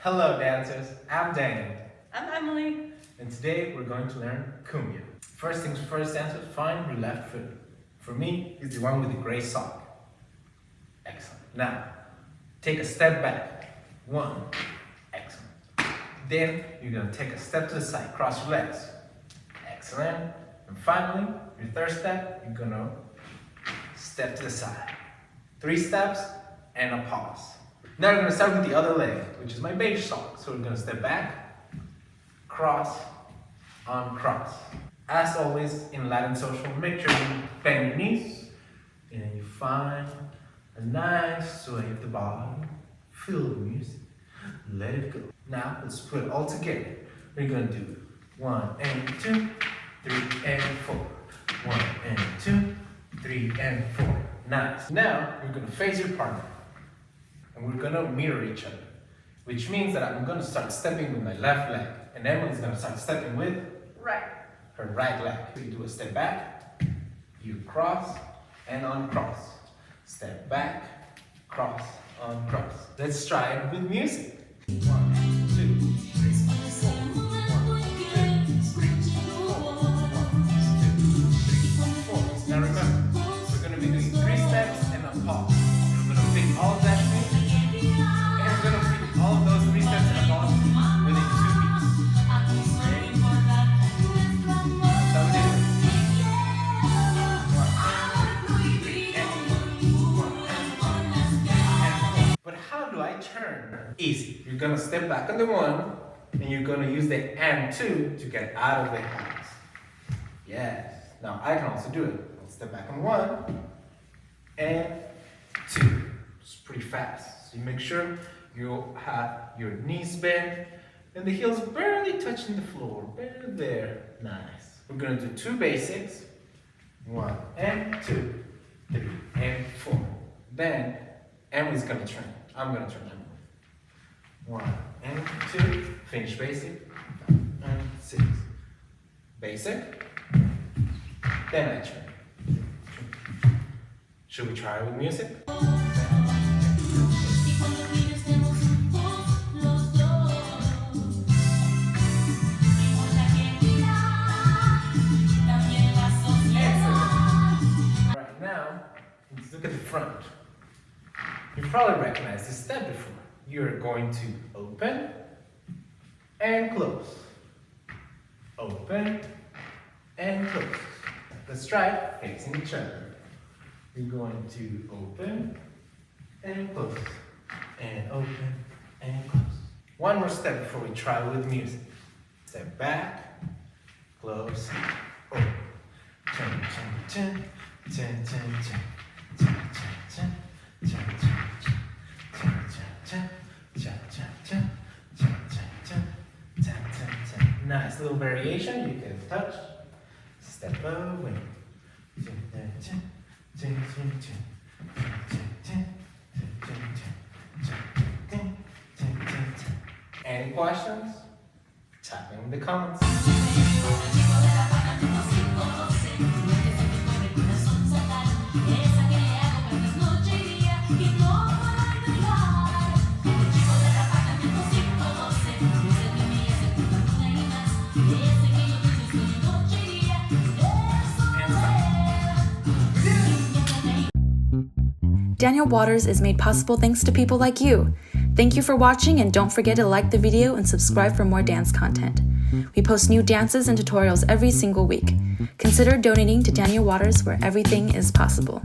Hello dancers, I'm Daniel, I'm Emily. and today we're going to learn cumbia. First things first, dancers, find your left foot. For me, it's the one with the gray sock. Excellent. Now, take a step back. One. Excellent. Then, you're going to take a step to the side, cross your legs. Excellent. And finally, your third step, you're going to step to the side. 3 steps and a pause. Now we're going to start with the other leg, which is my beige sock. So we're going to step back, cross, uncross. As always in Latin social, make sure you bend your knees and then you find a nice sway of the body. Feel the music, let it go. Now let's put it all together. We're going to do 1 and 2, 3 and 4. 1 and 2, 3 and 4. Nice. Now you're going to face your partner. And we're gonna mirror each other, which means that I'm gonna start stepping with my left leg, and Emily's gonna start stepping with her right leg. You do a step back, you cross and uncross. Step back, cross, uncross. Let's try it with music. 1, 2, 3, 4. 1, 2, 3, 4. 1, 2, 3, 4. Now remember, we're gonna be doing 3 steps and a pause. We're gonna fit all of that thing. All of those 3 steps in a pause within 2 beats. Ready? So we do it. 1, 2, 3, and 4. 1, 2, 3, and 4. But how do I turn? Easy. You're gonna step back on the 1, and you're gonna use the and 2 to get out of the hands. Yes. Now I can also do it. I'll step back on 1 and 2. It's pretty fast. So you make sure you have your knees bent and the heels barely touching the floor. Barely there. Nice. We're gonna do 2 basics. 1 and 2, 3 and 4. Then Emily's gonna turn. I'm gonna turn Emily. 1 and 2. Finish basic. 5 and 6. Basic. Then I turn. Should we try it with music? Look at the front. You probably recognize this step before. You're going to open and close. Open and close. Let's try it facing each other. You're going to open and close. And open and close. One more step before we try with music. Step back, close, open. Turn, turn, turn, turn, turn, turn. Nice little variation. You can touch, step away. Any questions? Type in the comments. Daniel Waters is made possible thanks to people like you. Thank you for watching, and don't forget to like the video and subscribe for more dance content. We post new dances and tutorials every single week. Consider donating to Daniel Waters, where everything is possible.